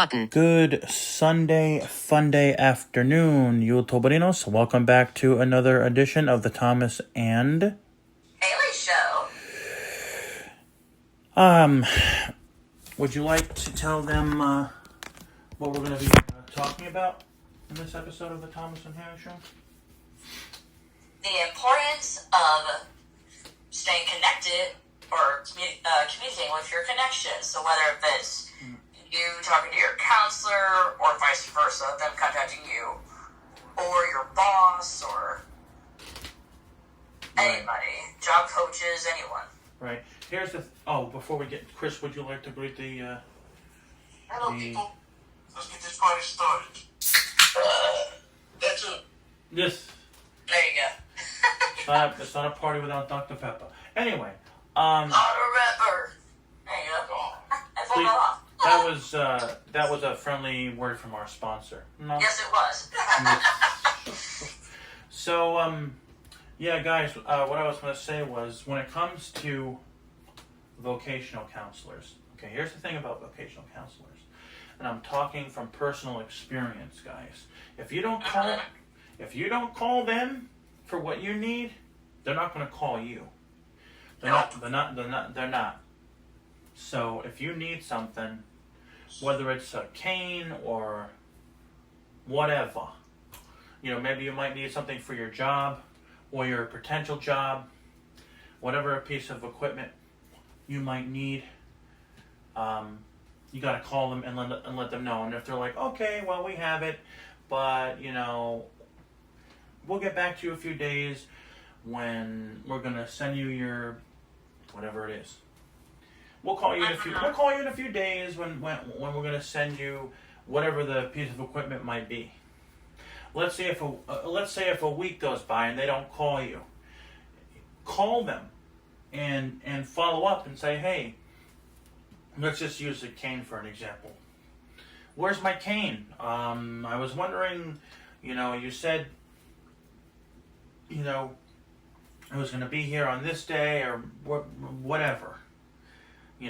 button. Good Sunday, fun day afternoon, you Toberinos. Welcome back to another edition of the Thomas and Haley Show. Would you like to tell them what we're going to be talking about in this episode of the Thomas and Haley Show? The importance of staying connected or communicating with your connections. So whether it's you talking to your counselor or vice versa, them contacting you, or your boss, or anybody, job coaches, anyone. Right. Here's the... before we get... Chris, would you like to greet the... Hello, people. Let's get this party started. That's it. Yes. There you go. It's not a party without Dr. Pepper. Anyway, Not a rapper. There you go. And pull it off. that was a friendly word from our sponsor. No? Yes, it was. So, yeah, guys, what I was going to say was, when it comes to vocational counselors, okay, here's the thing about vocational counselors, and I'm talking from personal experience, guys. If you don't call them for what you need, they're not going to call you. They're not. So if you need something, whether it's a cane or whatever, maybe you might need something for your job or your potential job, whatever a piece of equipment you might need, you got to call them and let them know. And if they're like, okay, well, we have it, but, we'll get back to you a few days when we're going to send you your whatever it is. We'll call you in a few days when we're going to send you whatever the piece of equipment might be. Let's say if a week goes by and they don't call you, call them and follow up and say, hey, let's just use the cane for an example. Where's my cane? I was wondering, you said, I was going to be here on this day or whatever. You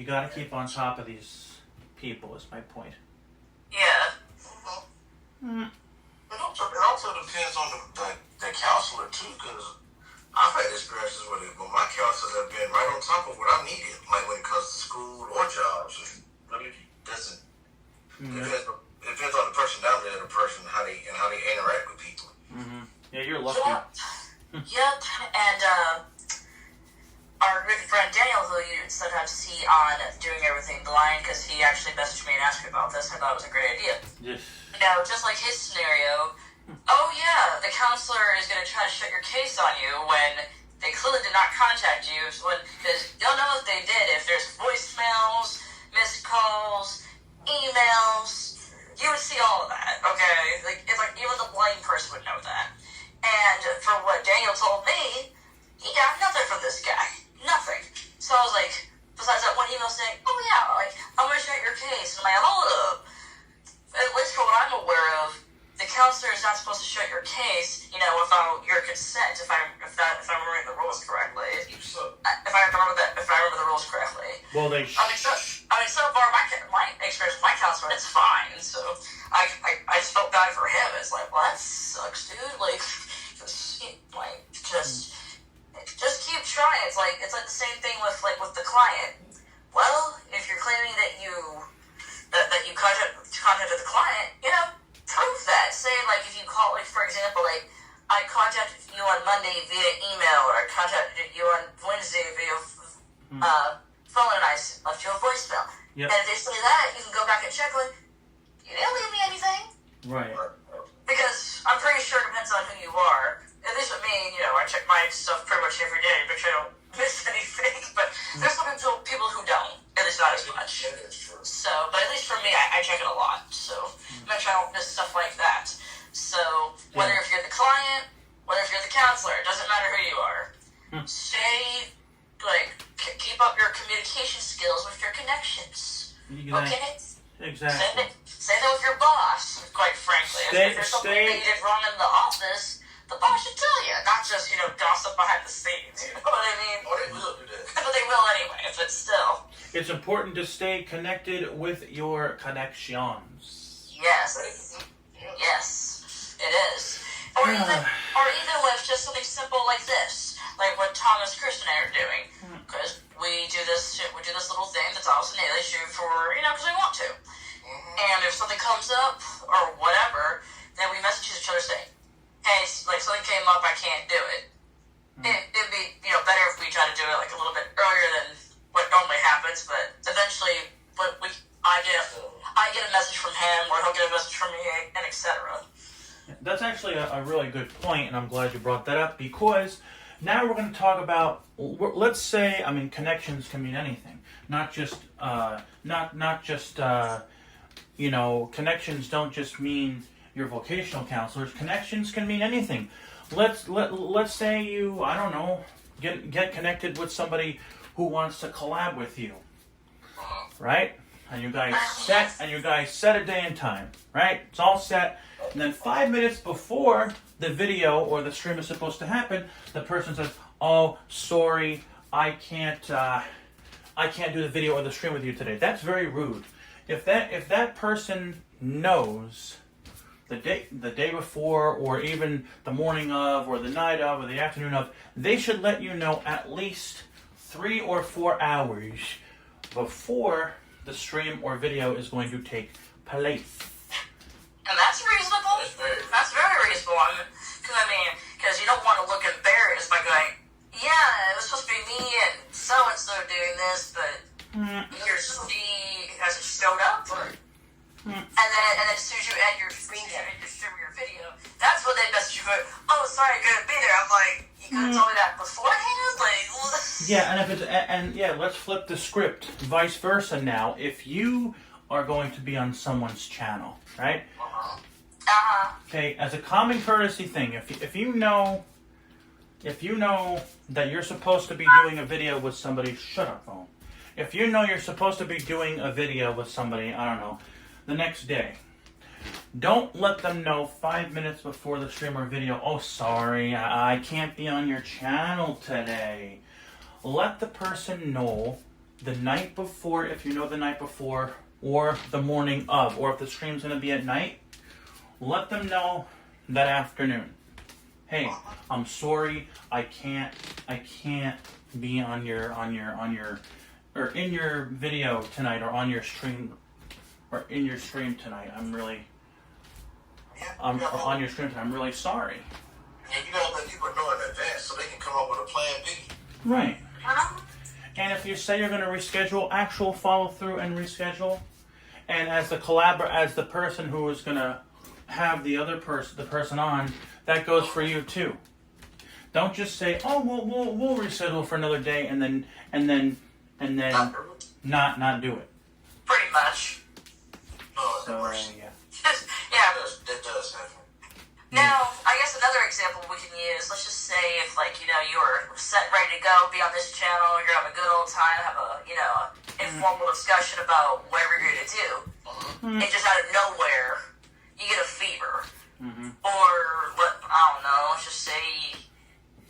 got to keep on top of these people, is my point. Yeah. Mm-hmm. It also depends on the counselor, too, because I've had experiences with it, but my counselors have been right on top of what I needed, like when it comes to school or jobs. It really doesn't... Mm-hmm. It depends on the personality of the person, how they interact with people. Mm-hmm. Yeah, you're lucky. Yep, and our good friend Daniel, who you sometimes see on Doing Everything Blind, because he actually messaged me and asked me about this. I thought it was a great idea. Yes. Just like his scenario, oh yeah, the counselor is going to try to shut your case on you when they clearly did not contact you, because you'll know if they did, if there's voicemails, missed calls, emails, you would see all of that, okay? It's like even the blind person would know that. And from what Daniel told me, he got nothing from this guy. Nothing. So I was like, besides that one email saying, oh yeah, I'm going to shut your case. And I'm like, hold up. At least for what I'm aware of, the counselor is not supposed to shut your case, without your consent, if I'm remembering the rules correctly. If I remember the rules correctly. Well, so far, my experience with my counselor, it's fine. So I just felt bad for him. It's like, well, that sucks, dude. Just keep trying. It's like the same thing with the client. Well, if you're claiming that you contacted the client, prove that. Say if you call, for example, I contacted you on Monday via email, or I contacted you on Wednesday via phone, and I left you a voicemail. Yep. And if they say that, you can go back and check. You didn't leave me anything. Right. Because I'm pretty sure it depends on who you are. At least with me, I check my stuff pretty much every day, make sure I don't miss anything. But there's some people who don't, at least not as much. So, but at least for me, I check it a lot. So, make sure I don't miss stuff like that. So, whether if you're the client, whether if you're the counselor, it doesn't matter who you are. Stay, keep up your communication skills with your connections. Okay? Exactly. Say that with your boss, quite frankly. If there's something that you did wrong in the office, the boss should tell you, not just, gossip behind the scenes. You know what I mean? Oh, they will do that. But they will anyway, but still. It's important to stay connected with your connections. Yes. Yes, it is. Or even with just something simple like this, like what Thomas, Chris, and I are doing, because we do this little thing that's also an issue for because we want to. And if something comes up or whatever, then we message each other saying, "Hey, like something came up, I can't do it." It'd be better if we try to do it like a little bit earlier than what normally happens, but eventually, I get a message from him, or he'll get a message from me, and etc. That's actually a really good point, and I'm glad you brought that up, because now we're going to talk about, let's say, connections can mean anything, not just connections don't just mean your vocational counselors. Connections can mean anything. Let's say you, I don't know, get connected with somebody who wants to collab with you, right? And you guys set a day and time, right? It's all set. And then 5 minutes before the video or the stream is supposed to happen, the person says, "Oh, sorry, I can't do the video or the stream with you today." That's very rude. If that person knows the day before, or even the morning of, or the night of, or the afternoon of, they should let you know at least 3 or 4 hours before the stream or video is going to take place. And that's reasonable. That's very reasonable. Because you don't want to look embarrassed by going, "Yeah, it was supposed to be me and so doing this, but he or she hasn't showed up." And then as soon as you end your stream or your video, that's when they message you, "Oh, sorry, I couldn't be there." I'm like, "You could have told me that beforehand?" Like, yeah, let's flip the script. Vice versa now. If you are going to be on someone's channel, right? Okay, as a common courtesy thing, if you know that you're supposed to be doing a video with somebody, shut up, phone. If you know you're supposed to be doing a video with somebody, I don't know, the next day, don't let them know 5 minutes before the stream or video, "Oh, sorry, I can't be on your channel today." Let the person know the night before, if you know the night before, or the morning of, or if the stream's going to be at night, let them know that afternoon. "Hey, I'm sorry, I can't be on your or in your video tonight, or on your stream, or in your stream tonight. On your stream tonight. I'm really sorry." And you gotta let people know in advance so they can come up with a plan B. Right. And if you say you're going to reschedule, actual follow through and reschedule. And as the person who is going to have the person on, that goes for you too. Don't just say, "Oh, we'll reschedule for another day," and then not do it. pretty much. No, So worse. yeah. Yeah. That does happen. Now, I guess another example we can use, let's just say if, you were set, ready to go, be on this channel, you're having a good old time, have a, informal discussion about whatever you're going to do, and just out of nowhere, you get a fever. Or, I don't know, let's just say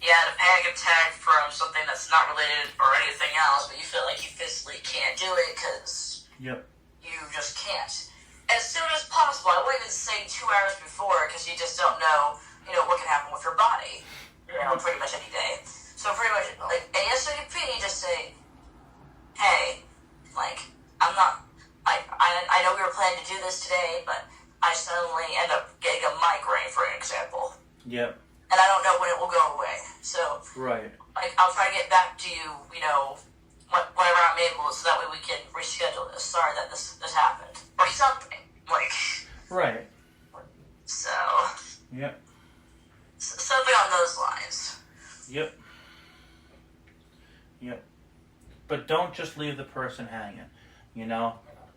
you had a panic attack from something that's not related or anything else, but you feel like you physically can't do it because you just can't. As soon as possible, I wouldn't even say 2 hours before, because you just don't know, what can happen with your body, pretty much any day. So pretty much, ASAP, just say, "Hey, I know we were planning to do this today, but I suddenly end up getting a migraine," for an example. Yep. And I don't know when it will go away. So, Right. I'll try to get back to you, whenever I'm able, so that way we can reschedule this. Sorry that this happened. Or something. Right. So, Yep. something on those lines. Yep. But don't just leave the person hanging,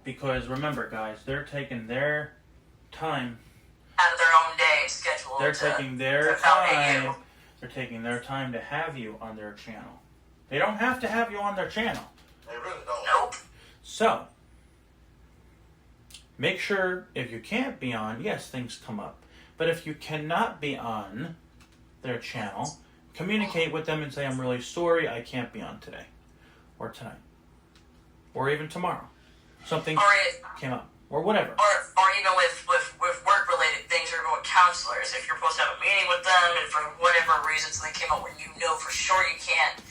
because remember, guys, they're taking their time. Out of their own day schedule. They're taking their accommodate time. They're taking their time to have you on their channel. They don't have to have you on their channel. They really don't. Nope. So, make sure if you can't be on, yes, things come up. But if you cannot be on their channel, communicate with them and say, "I'm really sorry, I can't be on today or tonight." or even tomorrow, something Or came up, or whatever. or even with work-related things, or even with counselors, if you're supposed to have a meeting with them, and for whatever reason something came up when you know for sure you can't,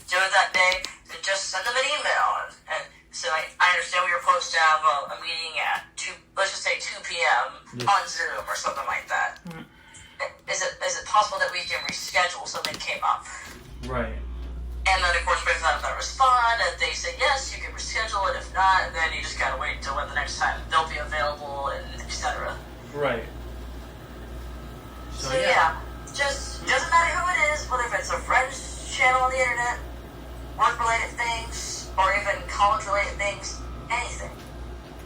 do it that day, then just send them an email and say, like, I understand we were supposed to have a meeting at 2 p.m. on Zoom or something like that. Is it possible that we can reschedule something came up? Right. And then, of course, wait for them to respond, and they say, yes, you can reschedule it. If not, then you just gotta wait until when the next time they'll be available, and etc. Right. So, yeah. Just doesn't matter who it is, whether it's a friend's channel on the internet, work-related things, or even college-related things, anything.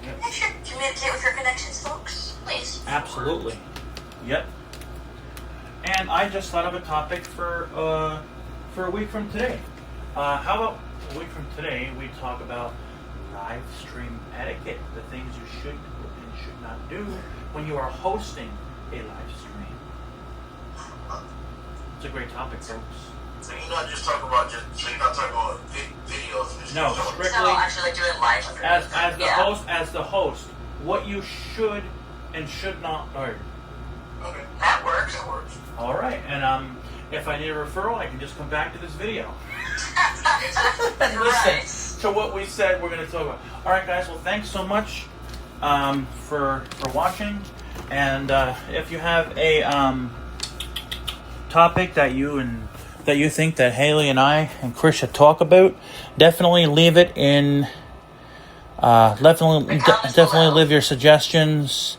Yep. Make sure to communicate with your connections, folks. Please. Absolutely. Yep. And I just thought of a topic for a week from today. How about a week from today we talk about live stream etiquette, the things you should and should not do when you are hosting a live stream. It's a great topic, folks. So you're not just talking about videos. No, So strictly actually doing live stream. as the host, what you should and should not. Okay. That works. All right, and if I need a referral, I can just come back to this video and listen Right. to what we said we're going to talk about. All right, guys. Well, thanks so much for watching, and if you have a topic that you think that Haley and I and Chris should talk about, definitely leave it in. Definitely leave your suggestions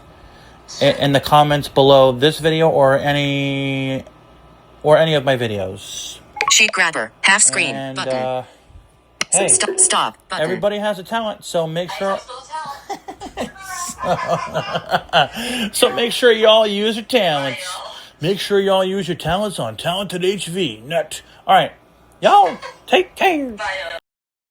in the comments below this video or any of my videos. Sheet grabber, half screen, And button. hey, Stop, button. everybody has a talent, so make sure. So make sure y'all use your talents. Make sure y'all use your talents on Talented HV. Net. All right, y'all take care. Bye.